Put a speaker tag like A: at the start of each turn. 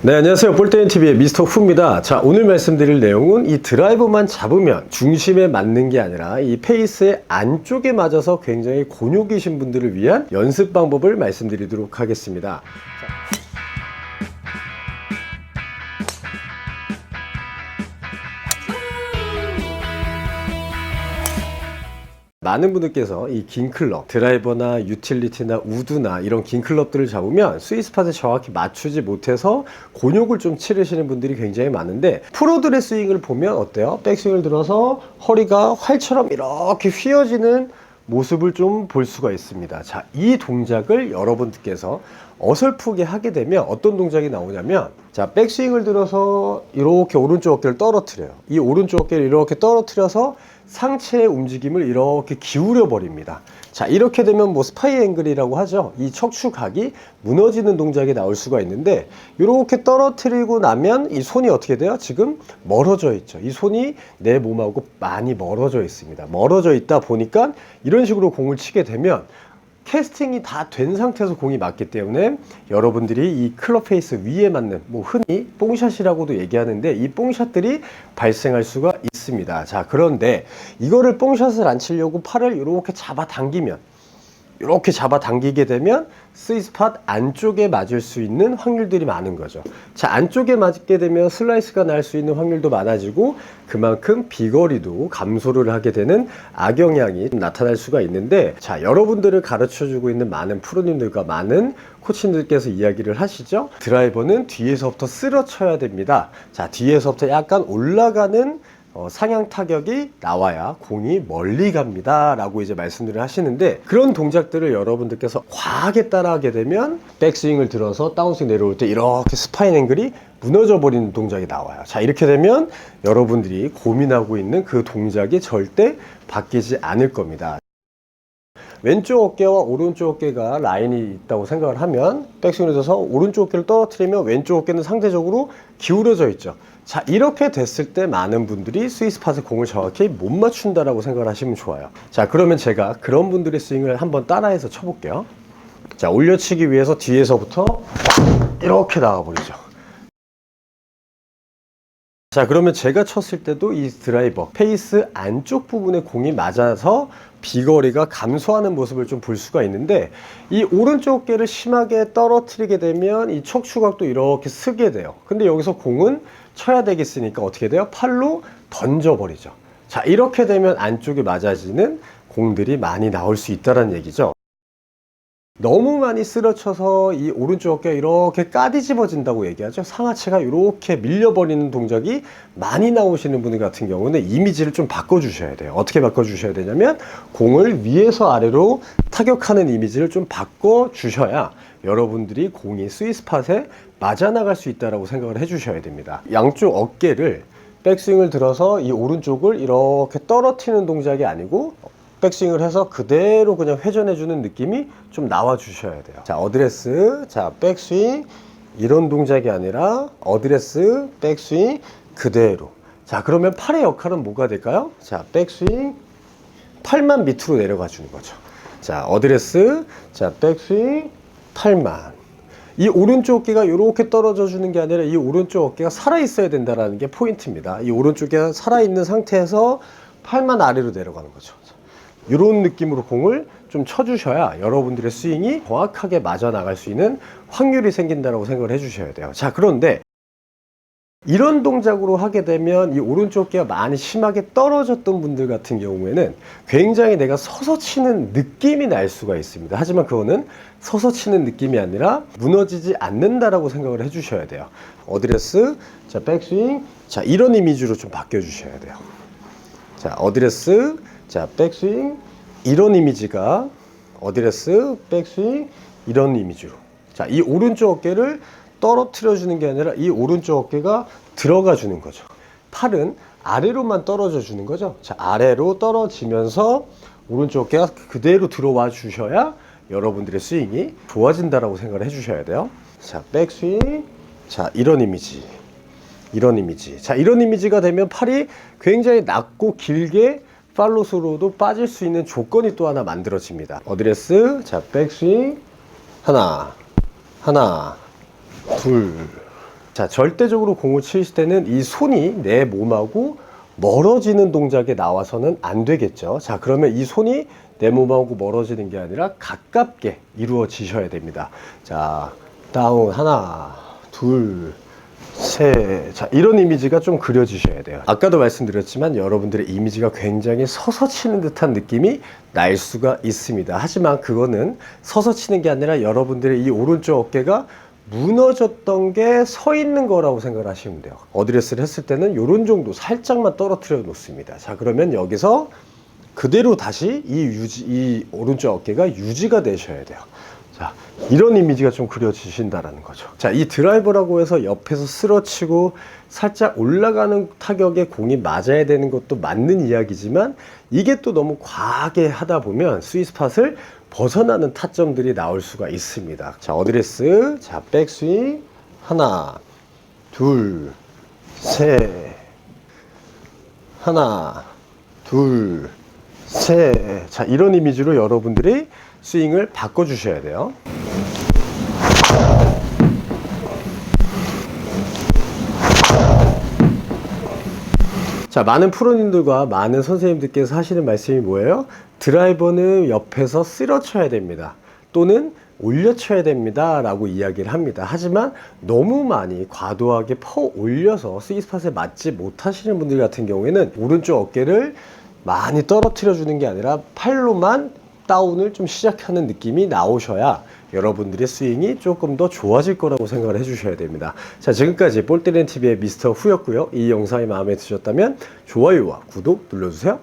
A: 네, 안녕하세요. 볼때리TV의 미스터 후입니다. 자, 오늘 말씀드릴 내용은 이 드라이버만 잡으면 중심에 맞는 게 아니라 이 페이스의 안쪽에 맞아서 굉장히 곤욕이신 분들을 위한 연습 방법을 말씀드리도록 하겠습니다. 많은 분들께서 이 긴 클럽, 드라이버나 유틸리티나 우드나 이런 긴 클럽들을 잡으면 스윗스팟에 정확히 맞추지 못해서 곤욕을 좀 치르시는 분들이 굉장히 많은데, 프로들의 스윙을 보면 어때요? 백스윙을 들어서 허리가 활처럼 이렇게 휘어지는 모습을 좀 볼 수가 있습니다. 자, 이 동작을 여러분들께서 어설프게 하게 되면 어떤 동작이 나오냐면, 자, 백스윙을 들어서 이렇게 오른쪽 어깨를 떨어뜨려요. 이 오른쪽 어깨를 이렇게 떨어뜨려서 상체의 움직임을 이렇게 기울여 버립니다. 자, 이렇게 되면 뭐 스파이 앵글이라고 하죠. 이 척추각이 무너지는 동작이 나올 수가 있는데, 이렇게 떨어뜨리고 나면 이 손이 어떻게 돼요? 지금 멀어져 있죠. 이 손이 내 몸하고 많이 멀어져 있습니다. 멀어져 있다 보니까 이런 식으로 공을 치게 되면 캐스팅이 다 된 상태에서 공이 맞기 때문에 여러분들이 이 클럽 페이스 위에 맞는, 뭐 흔히 뽕샷이라고도 얘기하는데, 이 뽕샷들이 발생할 수가 있습니다. 자, 그런데 이거를 뽕샷을 안 치려고 팔을 이렇게 잡아 당기면, 이렇게 잡아 당기게 되면 스윗스팟 안쪽에 맞을 수 있는 확률들이 많은 거죠. 자, 안쪽에 맞게 되면 슬라이스가 날 수 있는 확률도 많아지고, 그만큼 비거리도 감소를 하게 되는 악영향이 나타날 수가 있는데, 자, 여러분들을 가르쳐 주고 있는 많은 프로님들과 많은 코치님들께서 이야기를 하시죠. 드라이버는 뒤에서부터 쓸어 쳐야 됩니다. 자, 뒤에서부터 약간 올라가는 상향 타격이 나와야 공이 멀리 갑니다 라고 이제 말씀들을 하시는데, 그런 동작들을 여러분들께서 과하게 따라하게 되면 백스윙을 들어서 다운스윙 내려올 때 이렇게 스파인 앵글이 무너져 버리는 동작이 나와요. 자, 이렇게 되면 여러분들이 고민하고 있는 그 동작이 절대 바뀌지 않을 겁니다. 왼쪽 어깨와 오른쪽 어깨가 라인이 있다고 생각을 하면, 백스윙을 들어서 오른쪽 어깨를 떨어뜨리면 왼쪽 어깨는 상대적으로 기울어져 있죠. 자, 이렇게 됐을 때 많은 분들이 스윗스팟에 공을 정확히 못 맞춘다라고 생각을 하시면 좋아요. 자, 그러면 제가 그런 분들의 스윙을 한번 따라해서 쳐볼게요. 자, 올려치기 위해서 뒤에서부터 이렇게 나가버리죠. 자, 그러면 제가 쳤을 때도 이 드라이버 페이스 안쪽 부분에 공이 맞아서 비거리가 감소하는 모습을 좀 볼 수가 있는데, 이 오른쪽 어깨를 심하게 떨어뜨리게 되면 이 척추각도 이렇게 쓰게 돼요. 근데 여기서 공은 쳐야 되겠으니까 어떻게 돼요? 팔로 던져버리죠. 자, 이렇게 되면 안쪽에 맞아지는 공들이 많이 나올 수 있다는 얘기죠. 너무 많이 쓰러쳐서 이 오른쪽 어깨가 이렇게 까디집어진다고 얘기하죠. 상하체가 이렇게 밀려버리는 동작이 많이 나오시는 분들 같은 경우는 이미지를 좀 바꿔주셔야 돼요. 어떻게 바꿔주셔야 되냐면, 공을 위에서 아래로 타격하는 이미지를 좀 바꿔주셔야 여러분들이 공이 스윗스팟에 맞아 나갈 수 있다고 생각을 해주셔야 됩니다. 양쪽 어깨를 백스윙을 들어서 이 오른쪽을 이렇게 떨어뜨리는 동작이 아니고, 백스윙을 해서 그대로 그냥 회전해주는 느낌이 좀 나와 주셔야 돼요. 자, 어드레스, 자, 백스윙, 이런 동작이 아니라 어드레스, 백스윙, 그대로. 자, 그러면 팔의 역할은 뭐가 될까요? 자, 백스윙, 팔만 밑으로 내려가 주는 거죠. 자, 어드레스, 자, 백스윙, 팔만. 이 오른쪽 어깨가 이렇게 떨어져 주는 게 아니라 이 오른쪽 어깨가 살아있어야 된다는 게 포인트입니다. 이 오른쪽 어깨가 살아있는 상태에서 팔만 아래로 내려가는 거죠. 이런 느낌으로 공을 좀 쳐주셔야 여러분들의 스윙이 정확하게 맞아 나갈 수 있는 확률이 생긴다고 생각을 해주셔야 돼요. 자, 그런데 이런 동작으로 하게 되면 이 오른쪽 어깨가 많이 심하게 떨어졌던 분들 같은 경우에는 굉장히 내가 서서 치는 느낌이 날 수가 있습니다. 하지만 그거는 서서 치는 느낌이 아니라 무너지지 않는다라고 생각을 해주셔야 돼요. 어드레스, 자, 백스윙, 자, 이런 이미지로 좀 바뀌어주셔야 돼요. 자, 어드레스, 자, 백스윙, 이런 이미지가 어드레스, 백스윙, 이런 이미지로. 자, 이 오른쪽 어깨를 떨어뜨려 주는 게 아니라 이 오른쪽 어깨가 들어가 주는 거죠. 팔은 아래로만 떨어져 주는 거죠. 자, 아래로 떨어지면서 오른쪽 어깨가 그대로 들어와 주셔야 여러분들의 스윙이 좋아진다라고 생각을 해주셔야 돼요. 자, 백스윙, 자, 이런 이미지, 이런 이미지. 자, 이런 이미지가 되면 팔이 굉장히 낮고 길게 팔로스로도 빠질 수 있는 조건이 또 하나 만들어집니다. 어드레스, 자, 백스윙, 하나, 둘, 자, 절대적으로 공을 치실 때는 이 손이 내 몸하고 멀어지는 동작에 나와서는 안 되겠죠. 자, 그러면 이 손이 내 몸하고 멀어지는 게 아니라 가깝게 이루어지셔야 됩니다. 자, 다운 하나, 둘, 셋. 자, 이런 이미지가 좀 그려지셔야 돼요. 아까도 말씀드렸지만 여러분들의 이미지가 굉장히 서서 치는 듯한 느낌이 날 수가 있습니다. 하지만 그거는 서서 치는 게 아니라 여러분들의 이 오른쪽 어깨가 무너졌던 게 서 있는 거라고 생각을 하시면 돼요. 어드레스를 했을 때는 이런 정도 살짝만 떨어뜨려 놓습니다. 자, 그러면 여기서 그대로 다시 이 오른쪽 어깨가 유지가 되셔야 돼요. 자, 이런 이미지가 좀 그려지신다라는 거죠. 자, 이 드라이버라고 해서 옆에서 쓰러치고 살짝 올라가는 타격에 공이 맞아야 되는 것도 맞는 이야기지만 이게 또 너무 과하게 하다 보면 스윗스팟을 벗어나는 타점들이 나올 수가 있습니다. 자, 어드레스, 자, 백스윙, 하나, 둘, 셋, 하나, 둘, 셋. 자, 이런 이미지로 여러분들이 스윙을 바꿔주셔야 돼요. 자, 많은 프로님들과 많은 선생님들께서 하시는 말씀이 뭐예요? 드라이버는 옆에서 쓸어쳐야 됩니다. 또는 올려쳐야 됩니다. 라고 이야기를 합니다. 하지만 너무 많이 과도하게 퍼 올려서 스윗스팟에 맞지 못하시는 분들 같은 경우에는 오른쪽 어깨를 많이 떨어뜨려 주는 게 아니라 팔로만 다운을 좀 시작하는 느낌이 나오셔야 여러분들의 스윙이 조금 더 좋아질 거라고 생각을 해주셔야 됩니다. 자, 지금까지 볼때리는TV의 미스터 후였고요. 이 영상이 마음에 드셨다면 좋아요와 구독 눌러주세요.